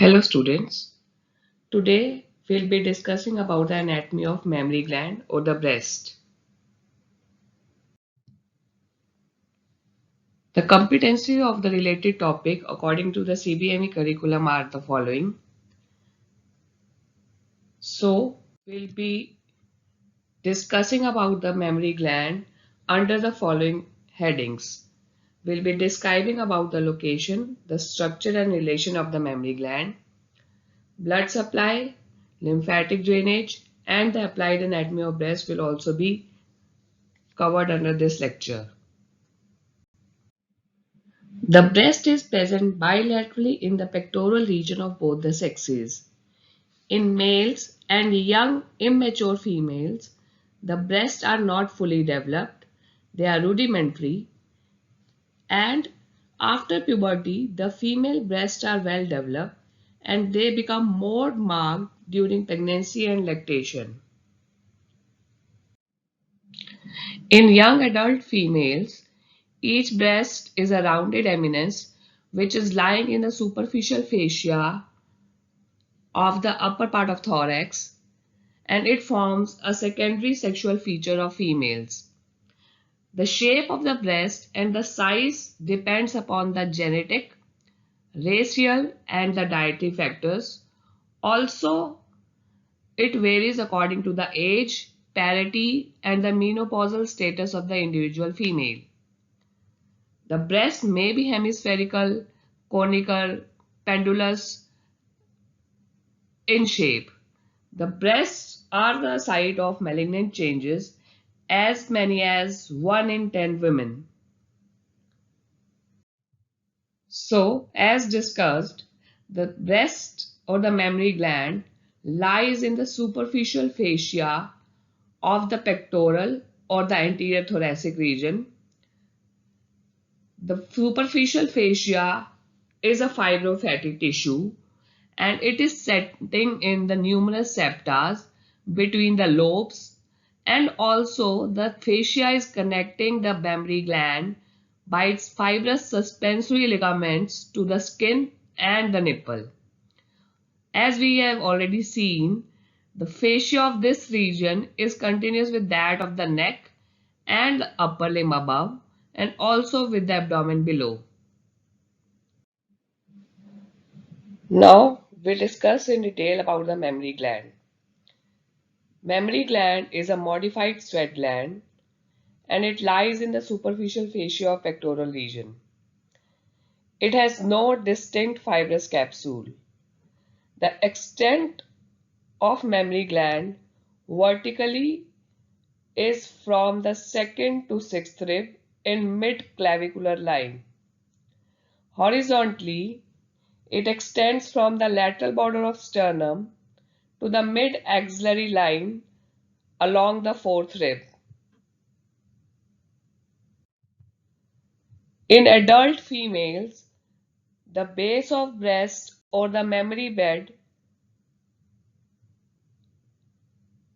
Hello students. Today we'll be discussing about the anatomy of mammary gland or the breast. The competency of the related topic according to the CBME curriculum are the following. So we'll be discussing about the mammary gland under the following headings. We'll be describing about the location, the structure and relation of the mammary gland, blood supply, lymphatic drainage, and the applied anatomy of breast will also be covered under this lecture. The breast is present bilaterally in the pectoral region of both the sexes. In males and young immature females, the breasts are not fully developed, they are rudimentary, and after puberty, the female breasts are well developed and they become more marked during pregnancy and lactation. In young adult females, each breast is a rounded eminence which is lying in the superficial fascia of the upper part of thorax, and it forms a secondary sexual feature of females. The shape of the breast and the size depends upon the genetic, racial and the dietary factors. Also, it varies according to the age, parity and the menopausal status of the individual female. The breast may be hemispherical, conical, pendulous in shape. The breasts are the site of malignant changes, as many as 1 in 10 women. So, as discussed, the breast or the mammary gland lies in the superficial fascia of the pectoral or the anterior thoracic region. The superficial fascia is a fibrofatty tissue and it is setting in the numerous septa between the lobes, and also the fascia is connecting the mammary gland by its fibrous suspensory ligaments to the skin and the nipple. As we have already seen, the fascia of this region is continuous with that of the neck and the upper limb above, and also with the abdomen below. Now we discuss in detail about the mammary gland. Mammary gland is a modified sweat gland and it lies in the superficial fascia of pectoral region. It has no distinct fibrous capsule. The extent of mammary gland vertically is from the second to sixth rib in mid-clavicular line. Horizontally, it extends from the lateral border of sternum to the mid-axillary line along the fourth rib. In adult females, the base of breast or the mammary bed,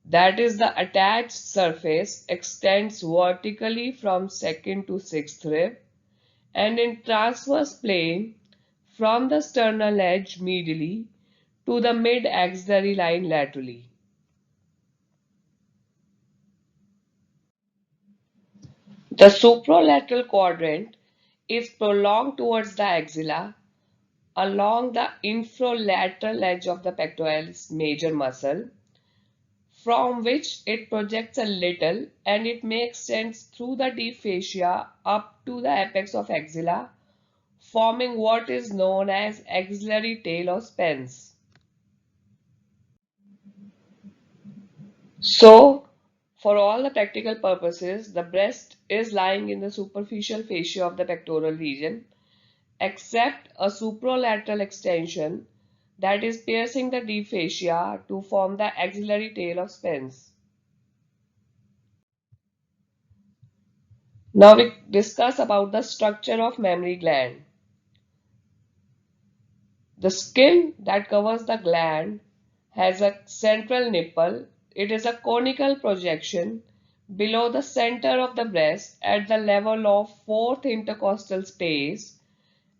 that is the attached surface, extends vertically from second to sixth rib and in transverse plane from the sternal edge medially to the mid-axillary line laterally. The supralateral quadrant is prolonged towards the axilla along the infralateral edge of the pectoralis major muscle, from which it projects a little and it makes sense through the deep fascia up to the apex of axilla, forming what is known as axillary tail or spans. So, for all the practical purposes, the breast is lying in the superficial fascia of the pectoral region, except a supralateral extension that is piercing the deep fascia to form the axillary tail of spans. Now we discuss about the structure of mammary gland. The skin that covers the gland has a central nipple. It is a conical projection below the center of the breast at the level of fourth intercostal space,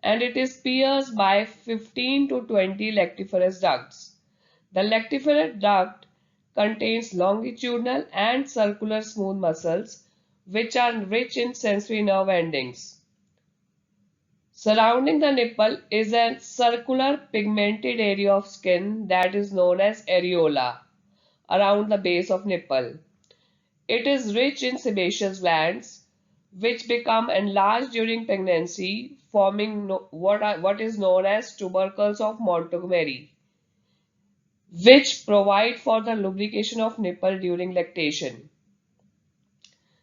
and it is pierced by 15 to 20 lactiferous ducts. The lactiferous duct contains longitudinal and circular smooth muscles which are rich in sensory nerve endings. Surrounding the nipple is a circular pigmented area of skin that is known as areola around the base of nipple. It is rich in sebaceous glands which become enlarged during pregnancy, forming what is known as tubercles of Montgomery, which provide for the lubrication of nipple during lactation.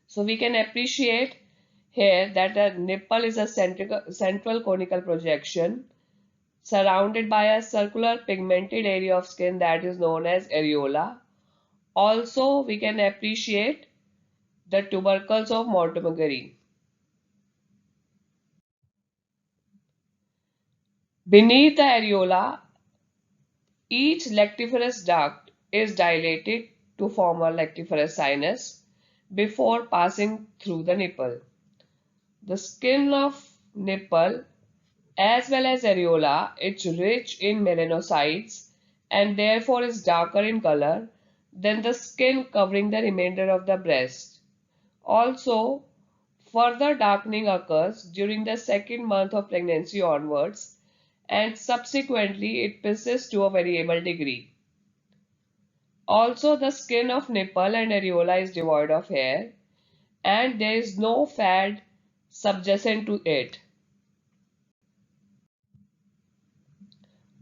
So we can appreciate here that a nipple is a central conical projection surrounded by a circular pigmented area of skin that is known as areola. Also, we can appreciate the tubercles of Montgomery. Beneath the areola, each lactiferous duct is dilated to form a lactiferous sinus before passing through the nipple. The skin of nipple as well as areola is rich in melanocytes and therefore is darker in color than the skin covering the remainder of the breast. Also, further darkening occurs during the second month of pregnancy onwards and subsequently it persists to a variable degree. Also, the skin of nipple and areola is devoid of hair and there is no fat subjacent to it.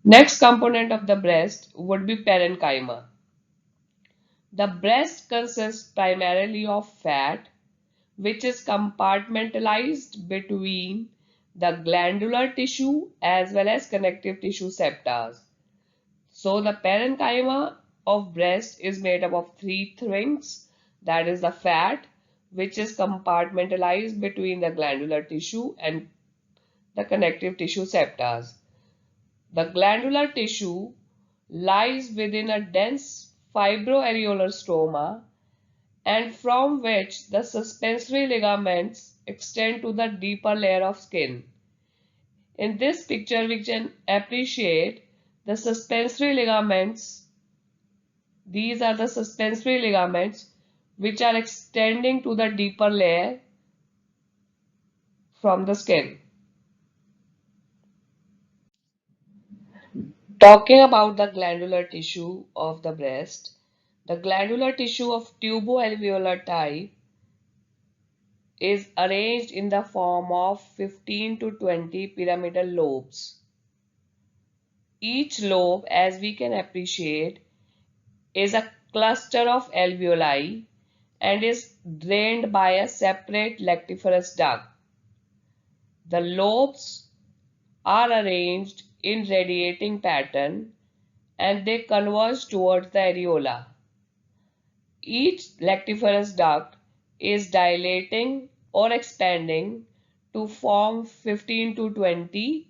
Next component of the breast would be parenchyma. The breast consists primarily of fat, which is compartmentalized between the glandular tissue as well as connective tissue septa. So the parenchyma of breast is made up of three things, that is the fat, which is compartmentalized between the glandular tissue and the connective tissue septa. The glandular tissue lies within a dense fibroareolar stroma and from which the suspensory ligaments extend to the deeper layer of skin. In this picture, we can appreciate the suspensory ligaments. These are the suspensory ligaments which are extending to the deeper layer from the skin. Talking about the glandular tissue of the breast, the glandular tissue of tuboalveolar type is arranged in the form of 15 to 20 pyramidal lobes. Each lobe, as we can appreciate, is a cluster of alveoli and is drained by a separate lactiferous duct. The lobes are arranged in radiating pattern and they converge towards the areola. Each lactiferous duct is dilating or expanding to form 15 to 20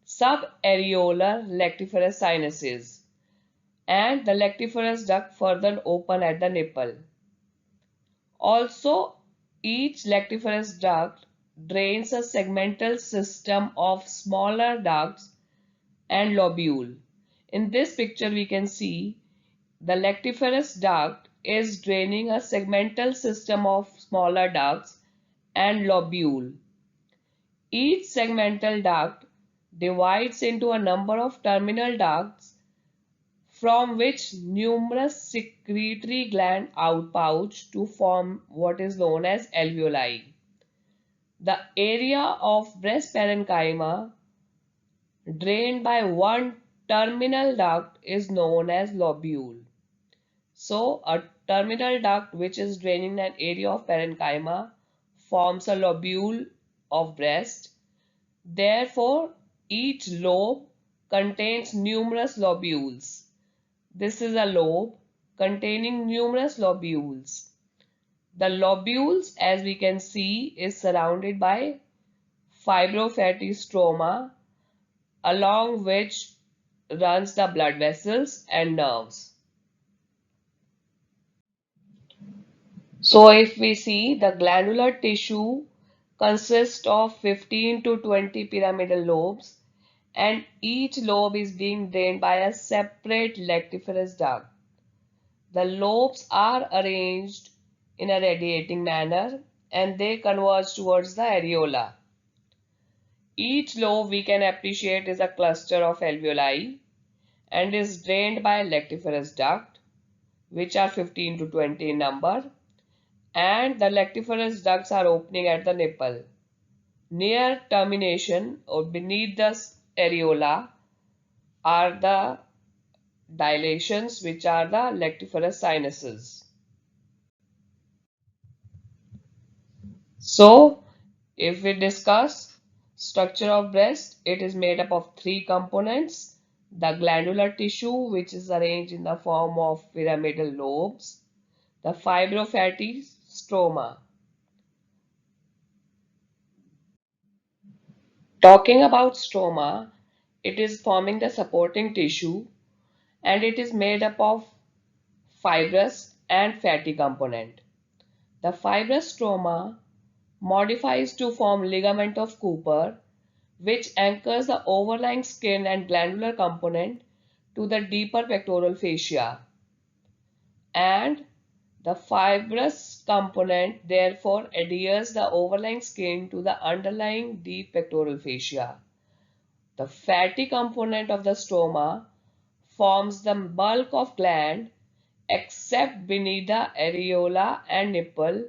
subareolar lactiferous sinuses, and the lactiferous duct further open at the nipple. Also, each lactiferous duct drains a segmental system of smaller ducts and lobule. In this picture, we can see the lactiferous duct is draining a segmental system of smaller ducts and lobule. Each segmental duct divides into a number of terminal ducts from which numerous secretory gland outpouch to form what is known as alveoli. The area of breast parenchyma drained by one terminal duct is known as lobule. So, a terminal duct which is draining an area of parenchyma forms a lobule of breast. Therefore, each lobe contains numerous lobules. This is a lobe containing numerous lobules. The lobules, as we can see, is surrounded by fibrofatty stroma along which runs the blood vessels and nerves. So if we see the glandular tissue consists of 15 to 20 pyramidal lobes, and each lobe is being drained by a separate lactiferous duct. The lobes are arranged in a radiating manner and they converge towards the areola. Each lobe we can appreciate is a cluster of alveoli and is drained by a lactiferous duct, which are 15 to 20 in number, and the lactiferous ducts are opening at the nipple. Near termination or beneath the areola are the dilations, which are the lactiferous sinuses. So, if we discuss structure of breast, it is made up of three components: the glandular tissue, which is arranged in the form of pyramidal lobes; the fibrofatty stroma. Talking about stroma, it is forming the supporting tissue and it is made up of fibrous and fatty component. The fibrous stroma modifies to form ligament of Cooper, which anchors the overlying skin and glandular component to the deeper pectoral fascia, and the fibrous component therefore adheres the overlying skin to the underlying deep pectoral fascia. The fatty component of the stroma forms the bulk of gland except beneath the areola and nipple,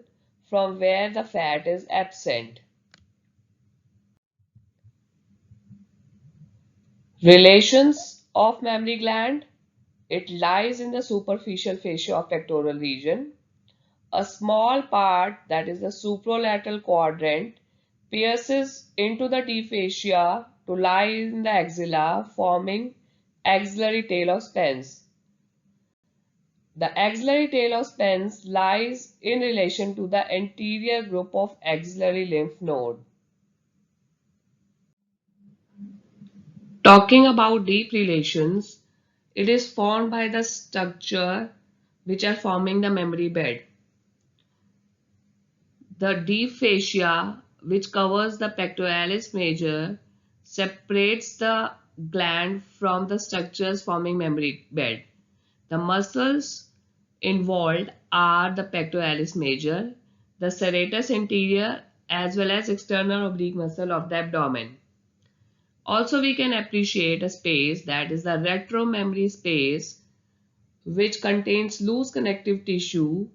from where the fat is absent. Relations of mammary gland. It lies in the superficial fascia of pectoral region. A small part, that is the superolateral quadrant, pierces into the deep fascia to lie in the axilla, forming axillary tail of Spence. The axillary tail of Spence lies in relation to the anterior group of axillary lymph node. Talking about deep relations, it is formed by the structure which are forming the mammary bed. The deep fascia, which covers the pectoralis major, separates the gland from the structures forming mammary bed. The muscles involved are the pectoralis major, the serratus anterior, as well as external oblique muscle of the abdomen. Also, we can appreciate a space, that is the retromammary space, which contains loose connective tissue.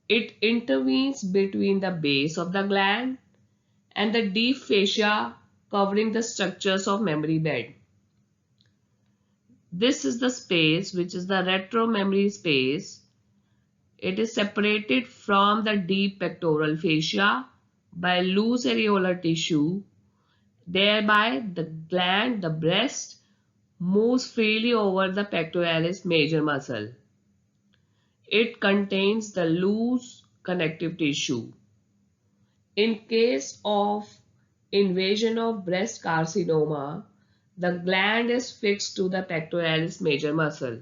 It intervenes between the base of the gland and the deep fascia covering the structures of mammary bed. This is the space which is the retromammary space. It is separated from the deep pectoral fascia by loose areolar tissue. Thereby, the gland, the breast, moves freely over the pectoralis major muscle. It contains the loose connective tissue. In case of invasion of breast carcinoma, the gland is fixed to the pectoralis major muscle.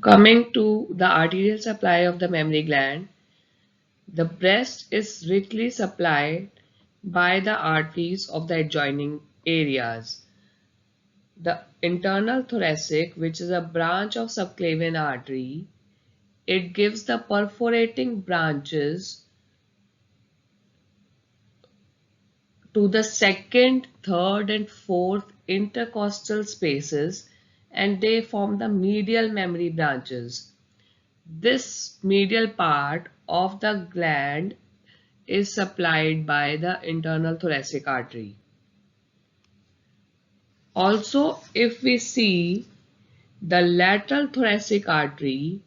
Coming to the arterial supply of the mammary gland, the breast is richly supplied by the arteries of the adjoining areas. The internal thoracic, which is a branch of subclavian artery, it gives the perforating branches to the second, third and fourth intercostal spaces, and they form the medial mammary branches. This medial part of the gland is supplied by the internal thoracic artery. Also, if we see the lateral thoracic artery,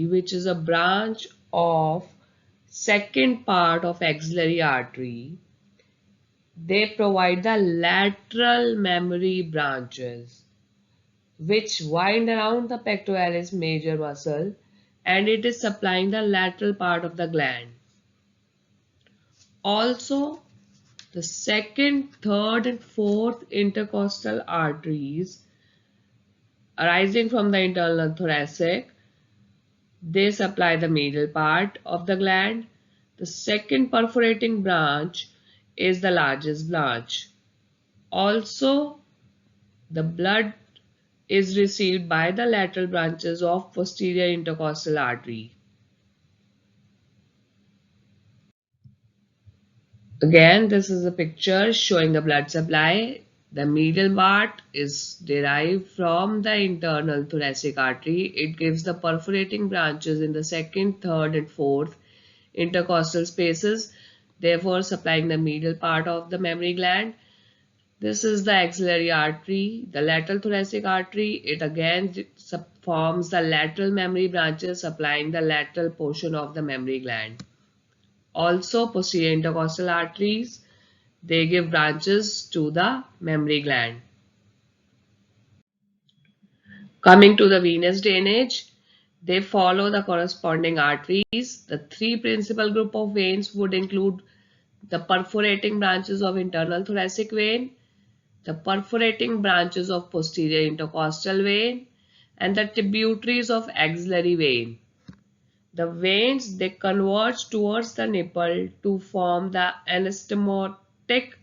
which is a branch of second part of axillary artery, they provide the lateral mammary branches which wind around the pectoralis major muscle, and it is supplying the lateral part of the gland. Also, the second, third and fourth intercostal arteries arising from the internal thoracic They supply the middle part of the gland. The second perforating branch is the largest branch. Also, the blood is received by the lateral branches of posterior intercostal artery. Again, this is a picture showing the blood supply. The medial part is derived from the internal thoracic artery. It gives the perforating branches in the second, third, and fourth intercostal spaces, therefore supplying the medial part of the mammary gland. This is the axillary artery, the lateral thoracic artery. It again forms the lateral mammary branches supplying the lateral portion of the mammary gland. Also, posterior intercostal arteries, they give branches to the mammary gland. Coming to the venous drainage, they follow the corresponding arteries. The three principal group of veins would include the perforating branches of internal thoracic vein, the perforating branches of posterior intercostal vein, and the tributaries of axillary vein. The veins, they converge towards the nipple to form the anastomotic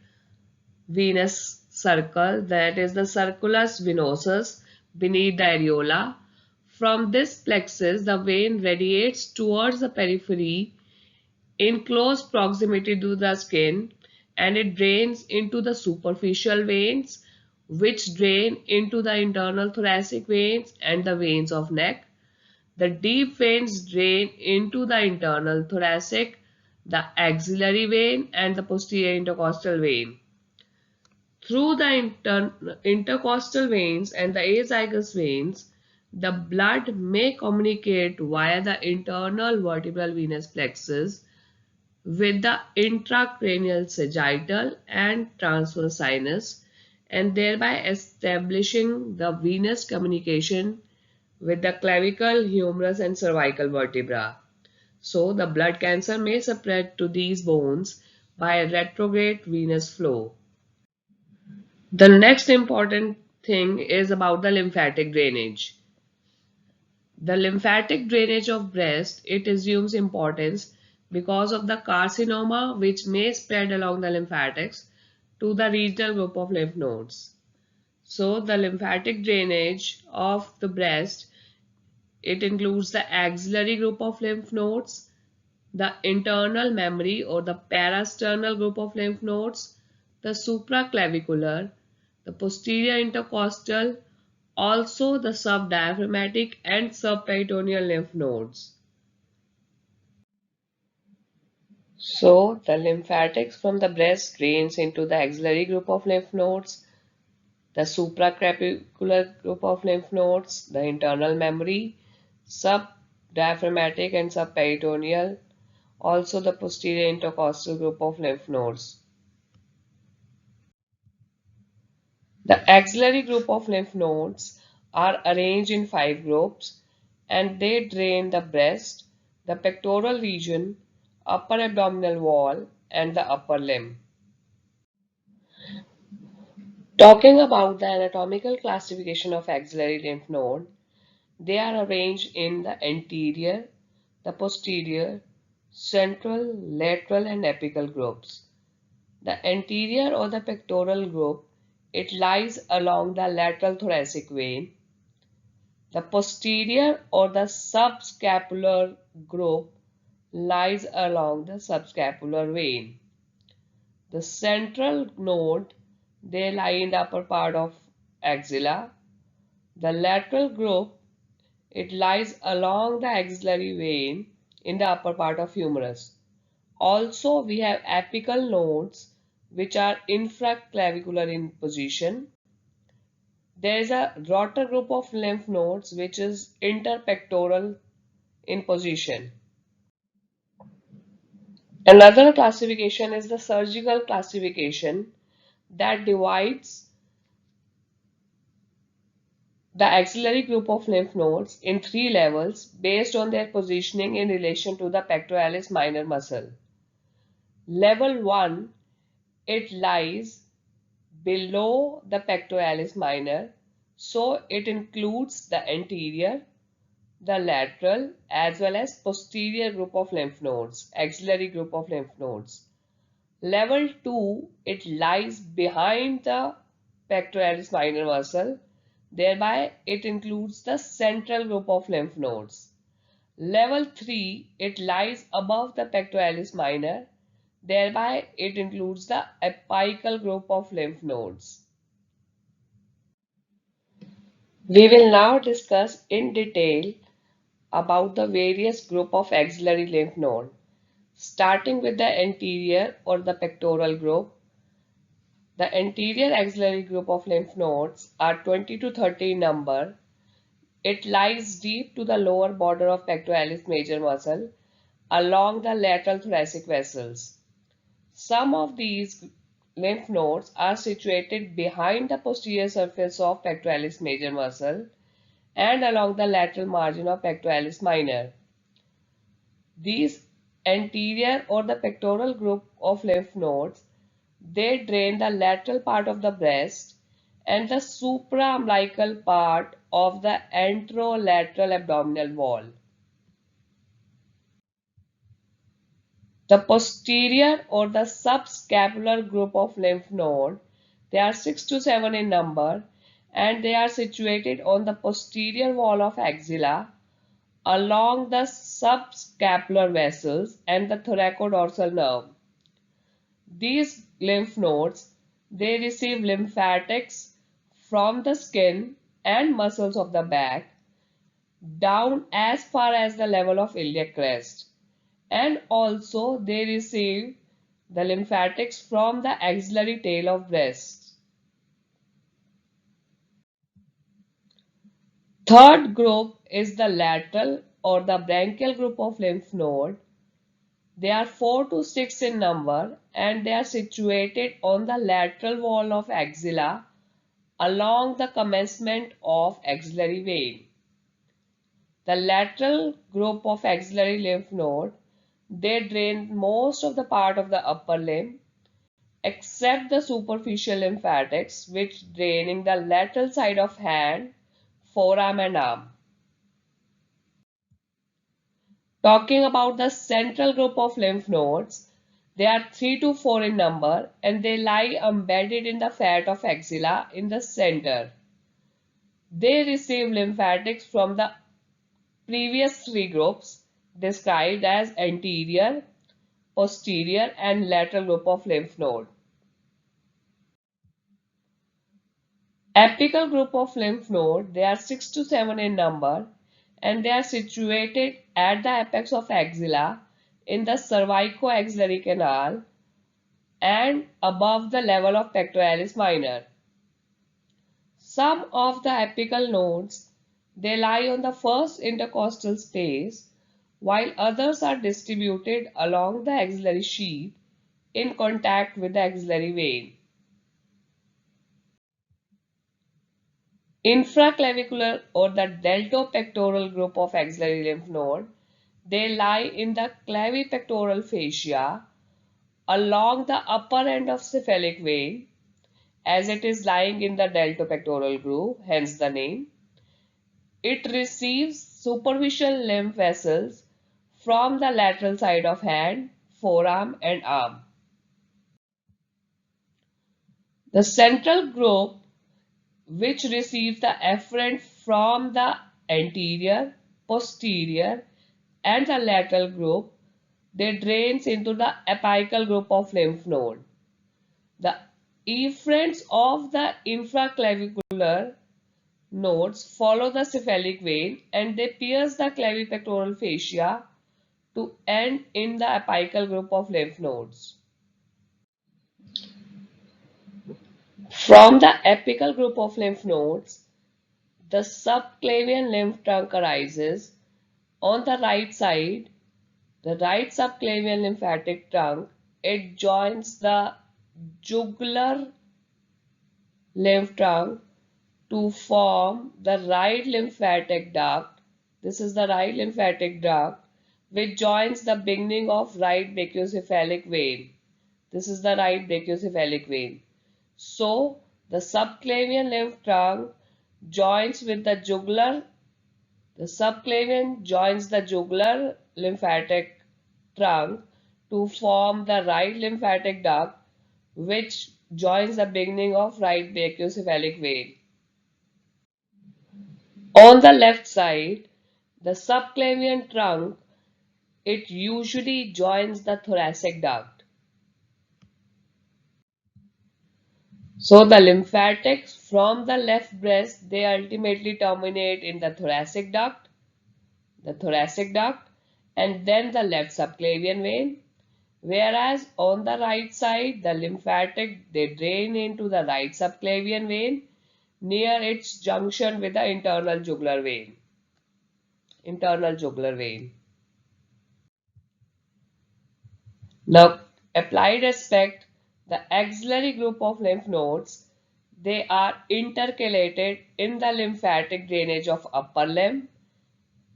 venous circle, that is the circulus venosus beneath the areola. From this plexus, the vein radiates towards the periphery in close proximity to the skin, and it drains into the superficial veins, which drain into the internal thoracic veins and the veins of neck. The deep veins drain into the internal thoracic, the axillary vein, and the posterior intercostal vein. Through the intercostal veins and the azygous veins, the blood may communicate via the internal vertebral venous plexus with the intracranial sagittal and transverse sinus, and thereby establishing the venous communication with the clavicle, humerus, and cervical vertebra. So, the blood cancer may spread to these bones by a retrograde venous flow. The next important thing is about the lymphatic drainage. The lymphatic drainage of breast, it assumes importance because of the carcinoma which may spread along the lymphatics to the regional group of lymph nodes. So the lymphatic drainage of the breast, it includes the axillary group of lymph nodes, the internal mammary or the parasternal group of lymph nodes, the supraclavicular, the posterior intercostal, also the subdiaphragmatic and subperitoneal lymph nodes. So the lymphatics from the breast drains into the axillary group of lymph nodes, the supraclavicular group of lymph nodes, the internal mammary, subdiaphragmatic and subperitoneal, also the posterior intercostal group of lymph nodes. The axillary group of lymph nodes are arranged in 5 groups, and they drain the breast, the pectoral region, upper abdominal wall, and the upper limb. Talking about the anatomical classification of axillary lymph node, they are arranged in the anterior, the posterior, central, lateral, and apical groups. The anterior or the pectoral group, it lies along the lateral thoracic vein. The posterior or the subscapular group lies along the subscapular vein. The central node, they lie in the upper part of axilla. The lateral group, it lies along the axillary vein in the upper part of humerus. Also, we have apical nodes which are infraclavicular in position. There is a rotor group of lymph nodes which is interpectoral in position. Another classification is the surgical classification that divides the axillary group of lymph nodes in 3 levels based on their positioning in relation to the pectoralis minor muscle. Level 1, it lies below the pectoralis minor, so it includes the anterior, the lateral as well as posterior group of lymph nodes, axillary group of lymph nodes. Level 2, it lies behind the pectoralis minor muscle, thereby it includes the central group of lymph nodes. Level 3, it lies above the pectoralis minor, thereby it includes the apical group of lymph nodes. We will now discuss in detail about the various group of axillary lymph node. Starting with the anterior or the pectoral group, the anterior axillary group of lymph nodes are 20 to 30 in number. It lies deep to the lower border of pectoralis major muscle along the lateral thoracic vessels. Some of these lymph nodes are situated behind the posterior surface of pectoralis major muscle and along the lateral margin of pectoralis minor. These anterior or the pectoral group of lymph nodes, they drain the lateral part of the breast and the supraumbilical part of the anterolateral abdominal wall. The posterior or the subscapular group of lymph node, they are 6 to 7 in number and they are situated on the posterior wall of axilla along the subscapular vessels and the thoracodorsal nerve. These lymph nodes, they receive lymphatics from the skin and muscles of the back down as far as the level of iliac crest, and also they receive the lymphatics from the axillary tail of breast. Third group is the lateral or the branchial group of lymph node. They are 4 to 6 in number and they are situated on the lateral wall of axilla along the commencement of axillary vein. The lateral group of axillary lymph node, they drain most of the part of the upper limb except the superficial lymphatics which draining the lateral side of hand, forearm and arm. Talking about the central group of lymph nodes, they are 3 to 4 in number and they lie embedded in the fat of axilla in the center. They receive lymphatics from the previous three groups described as anterior, posterior and lateral group of lymph node. Apical group of lymph node, they are 6 to 7 in number and they are situated at the apex of axilla in the cervicoaxillary canal and above the level of pectoralis minor. Some of the apical nodes, they lie on the first intercostal space while others are distributed along the axillary sheath in contact with the axillary vein. Infraclavicular or the deltopectoral group of axillary lymph node, they lie in the clavipectoral fascia along the upper end of cephalic vein as it is lying in the deltopectoral group, hence the name. It receives superficial lymph vessels from the lateral side of hand, forearm and arm. The central group which receives the efferent from the anterior, posterior and the lateral group, they drains into the apical group of lymph node. The efferents of the infraclavicular nodes follow the cephalic vein and they pierce the clavipectoral fascia to end in the apical group of lymph nodes. From the apical group of lymph nodes, the subclavian lymph trunk arises on the right side. The right subclavian lymphatic trunk, it joins the jugular lymph trunk to form the right lymphatic duct. This is the right lymphatic duct which joins the beginning of right brachiocephalic vein. This is the right brachiocephalic vein. So, the subclavian lymph trunk joins with the jugular The subclavian joins the jugular lymphatic trunk to form the right lymphatic duct, which joins the beginning of right brachiocephalic vein. On the left side, the subclavian trunk, it usually joins the thoracic duct. So the lymphatics from the left breast, they ultimately terminate in the thoracic duct, and then the left subclavian vein. Whereas on the right side, the lymphatic, they drain into the right subclavian vein near its junction with the internal jugular vein. Internal jugular vein. Now, applied aspect, the axillary group of lymph nodes, they are intercalated in the lymphatic drainage of upper limb,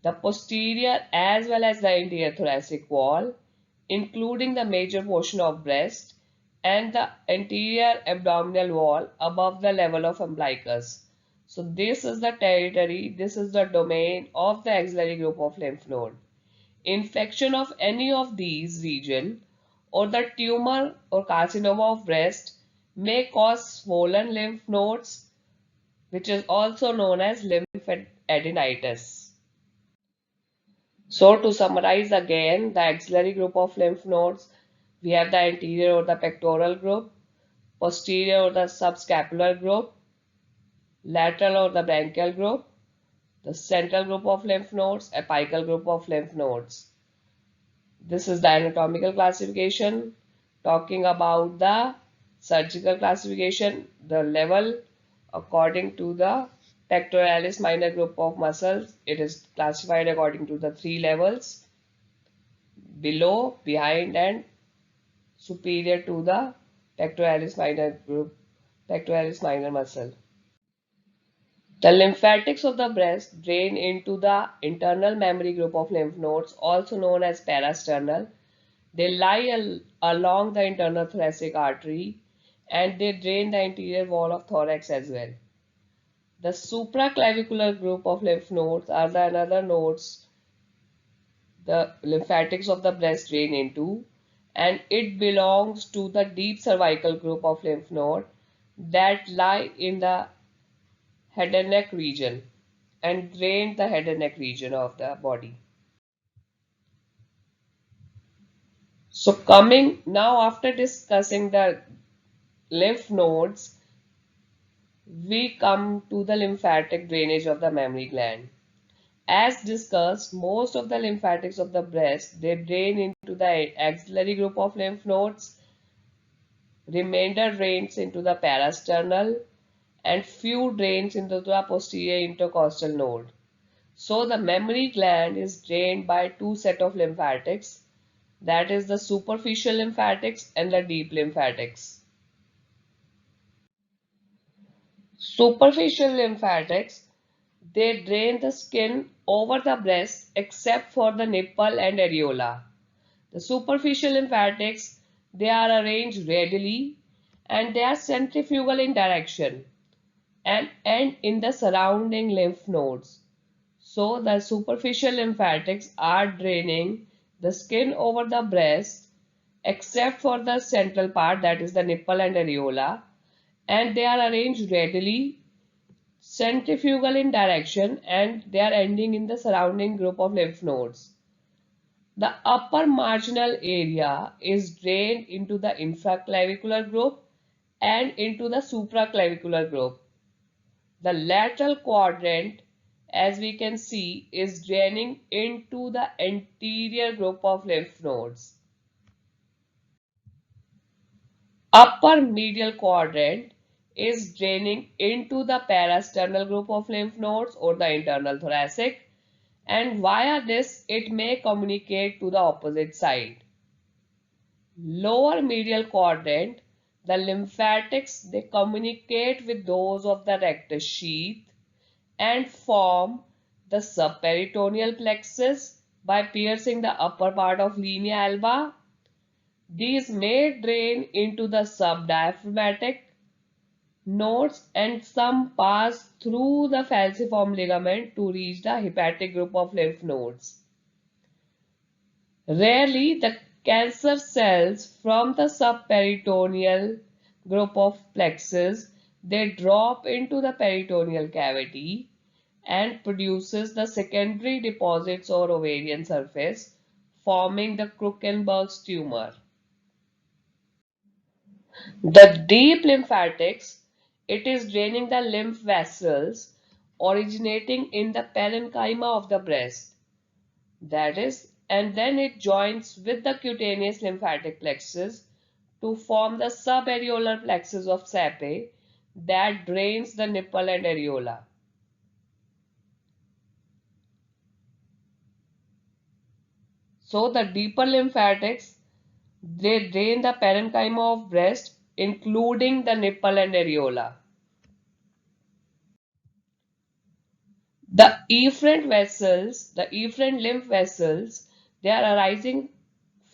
the posterior as well as the anterior thoracic wall, including the major portion of breast and the anterior abdominal wall above the level of umbilicus. So this is the territory, this is the domain of the axillary group of lymph node. Infection of any of these region or the tumor or carcinoma of breast may cause swollen lymph nodes, which is also known as lymphadenitis. So to summarize again, the axillary group of lymph nodes, we have the anterior or the pectoral group, posterior or the subscapular group, lateral or the branchial group, the central group of lymph nodes, apical group of lymph nodes. This is the anatomical classification. Talking about the surgical classification, the level according to the pectoralis minor group of muscles, it is classified according to the three levels: below, behind, and superior to the pectoralis minor group, pectoralis minor muscle. The lymphatics of the breast drain into the internal mammary group of lymph nodes, also known as parasternal. They lie along the internal thoracic artery and they drain the anterior wall of thorax as well. The supraclavicular group of lymph nodes are the another nodes the lymphatics of the breast drain into, and it belongs to the deep cervical group of lymph node that lie in the head and neck region and drain the head and neck region of the body. So coming now, after discussing the lymph nodes, we come to the lymphatic drainage of the mammary gland. As discussed, most of the lymphatics of the breast, they drain into the axillary group of lymph nodes, remainder drains into the parasternal, and few drains into the posterior intercostal node. So the mammary gland is drained by two set of lymphatics, that is the superficial lymphatics and the deep lymphatics. Superficial lymphatics, they drain the skin over the breast except for the nipple and areola. The superficial lymphatics, they are arranged radially and they are centrifugal in direction and end in the surrounding lymph nodes. So the superficial lymphatics are draining the skin over the breast except for the central part, that is the nipple and areola, and they are arranged radially, centrifugal in direction, and they are ending in the surrounding group of lymph nodes. The upper marginal area is drained into the infraclavicular group and into the supraclavicular group. The lateral quadrant, as we can see, is draining into the anterior group of lymph nodes. Upper medial quadrant is draining into the parasternal group of lymph nodes or the internal thoracic, and via this it may communicate to the opposite side. Lower medial quadrant, the lymphatics, they communicate with those of the rectus sheath and form the subperitoneal plexus by piercing the upper part of linea alba. These may drain into the subdiaphragmatic nodes and some pass through the falciform ligament to reach the hepatic group of lymph nodes. Rarely, the cancer cells from the subperitoneal group of plexus, they drop into the peritoneal cavity and produces the secondary deposits or ovarian surface, forming the Krukenberg's tumor. The deep lymphatics, it is draining the lymph vessels originating in the parenchyma of the breast. That is, and then it joins with the cutaneous lymphatic plexus to form the subareolar plexus of Sapé that drains the nipple and areola. So the deeper lymphatics, they drain the parenchyma of breast, including the nipple and areola. The efferent lymph vessels, they are arising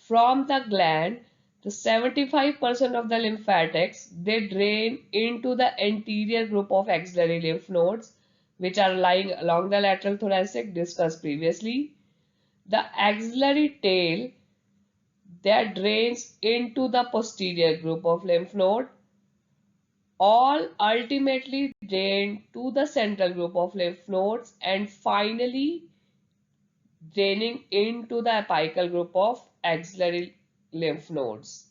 from the gland. The 75% of the lymphatics, they drain into the anterior group of axillary lymph nodes, which are lying along the lateral thoracic discussed previously. The axillary tail, that drains into the posterior group of lymph node, all ultimately drain to the central group of lymph nodes and finally draining into the apical group of axillary lymph nodes.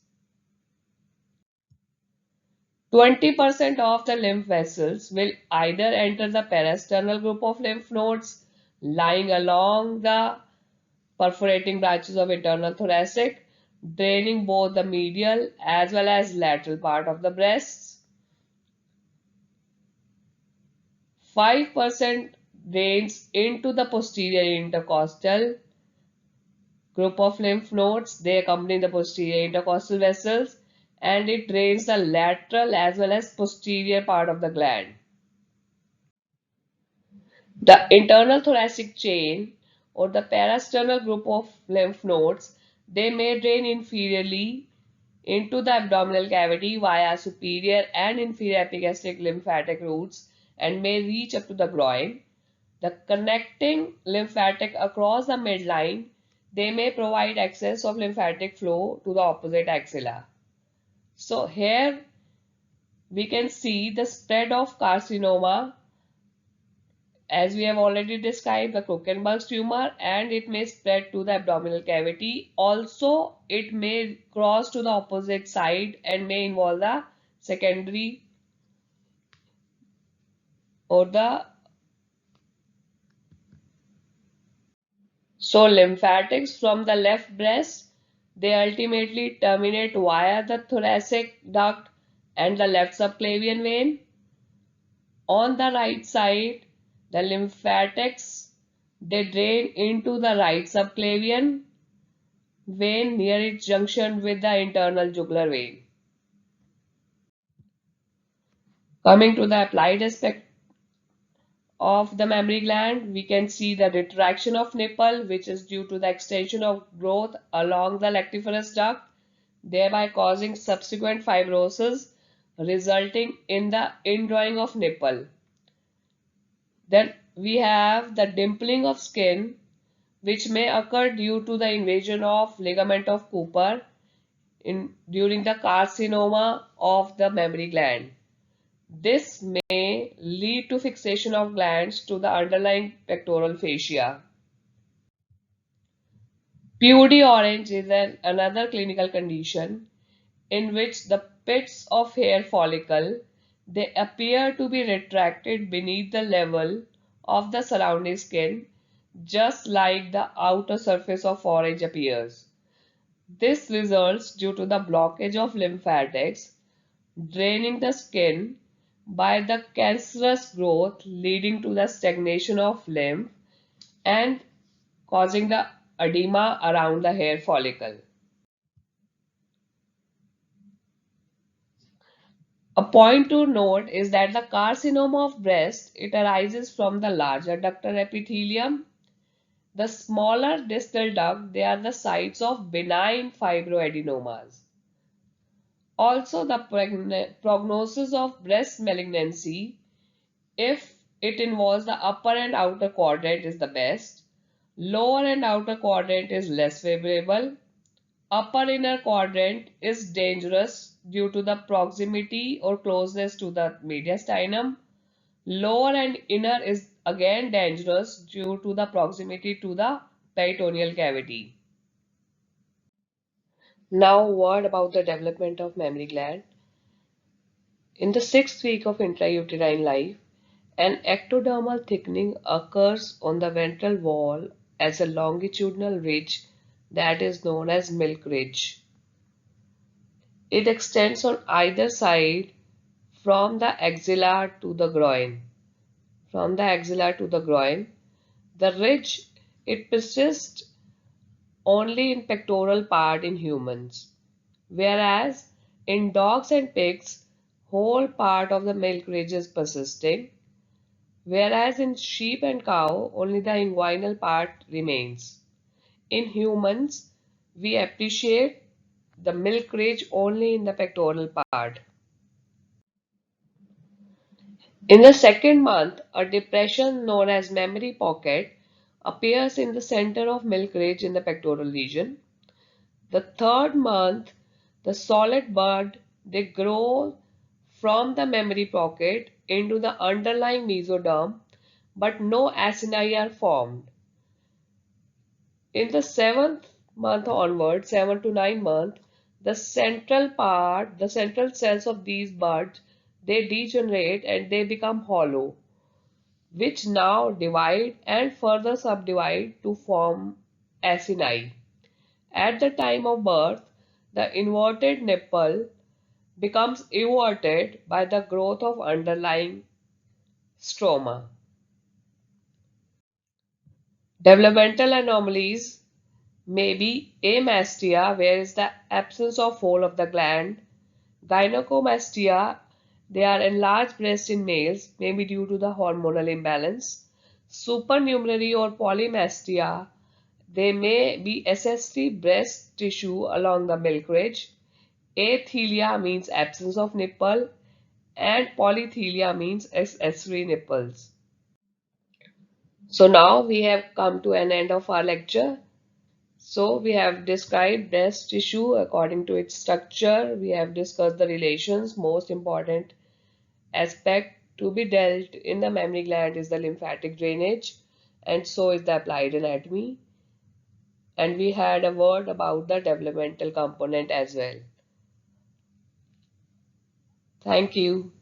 20% of the lymph vessels will either enter the parasternal group of lymph nodes lying along the perforating branches of internal thoracic, draining both the medial as well as lateral part of the breasts. 5% drains into the posterior intercostal group of lymph nodes. They accompany the posterior intercostal vessels and it drains the lateral as well as posterior part of the gland. The internal thoracic chain or the parasternal group of lymph nodes, they may drain inferiorly into the abdominal cavity via superior and inferior epigastric lymphatic routes and may reach up to the groin. The connecting lymphatic across the midline, they may provide access of lymphatic flow to the opposite axilla. So here we can see the spread of carcinoma as we have already described the Krukenberg's tumor, and it may spread to the abdominal cavity. Also, it may cross to the opposite side and may involve the secondary or the so lymphatics from the left breast, they ultimately terminate via the thoracic duct and the left subclavian vein. On the right side, the lymphatics, they drain into the right subclavian vein near its junction with the internal jugular vein. Coming to the applied aspect of the mammary gland, we can see the retraction of nipple, which is due to the extension of growth along the lactiferous duct, thereby causing subsequent fibrosis, resulting in the indrawing of nipple. Then we have the dimpling of skin, which may occur due to the invasion of ligament of Cooper during the carcinoma of the mammary gland. This may lead to fixation of glands to the underlying pectoral fascia. PUD orange is another clinical condition in which the pits of hair follicle, they appear to be retracted beneath the level of the surrounding skin, just like the outer surface of orange appears. This results due to the blockage of lymphatics draining the skin by the cancerous growth, leading to the stagnation of lymph and causing the edema around the hair follicle. A point to note is that the carcinoma of breast, it arises from the larger ductal epithelium. The smaller distal duct, they are the sites of benign fibroadenomas. Also, the prognosis of breast malignancy, if it involves the upper and outer quadrant, is the best. Lower and outer quadrant is less favorable. Upper inner quadrant is dangerous due to the proximity or closeness to the mediastinum. Lower and inner is again dangerous due to the proximity to the peritoneal cavity. Now, word about the development of mammary gland. In the sixth week of intrauterine life, an ectodermal thickening occurs on the ventral wall as a longitudinal ridge that is known as milk ridge. It extends on either side from the axilla to the groin. From the axilla to the groin, the ridge, it persists only in pectoral part in humans, whereas in dogs and pigs, whole part of the milk ridge is persisting, whereas in sheep and cow, only the inguinal part remains. In humans, we appreciate the milk ridge only in the pectoral part. In the second month, a depression known as mammary pocket appears in the center of milk ridge in the pectoral region. The third month, the solid bud, they grow from the mammary pocket into the underlying mesoderm, but no acini are formed. In the seventh month onward, 7 to 9 months, the central cells of these buds, they degenerate and they become hollow, which now divide and further subdivide to form acini. At the time of birth, the inverted nipple becomes everted by the growth of underlying stroma. Developmental anomalies may be amastia, where is the absence of whole of the gland. Gynecomastia, they are enlarged breast in males, maybe due to the hormonal imbalance. Supernumerary or polymastia, they may be SST breast tissue along the milk ridge. Athelia means absence of nipple and polythelia means accessory nipples. So now we have come to an end of our lecture. So we have described breast tissue according to its structure. We have discussed the relations. Most important aspect to be dealt in the mammary gland is the lymphatic drainage, and so is the applied anatomy. And we had a word about the developmental component as well. Thank you.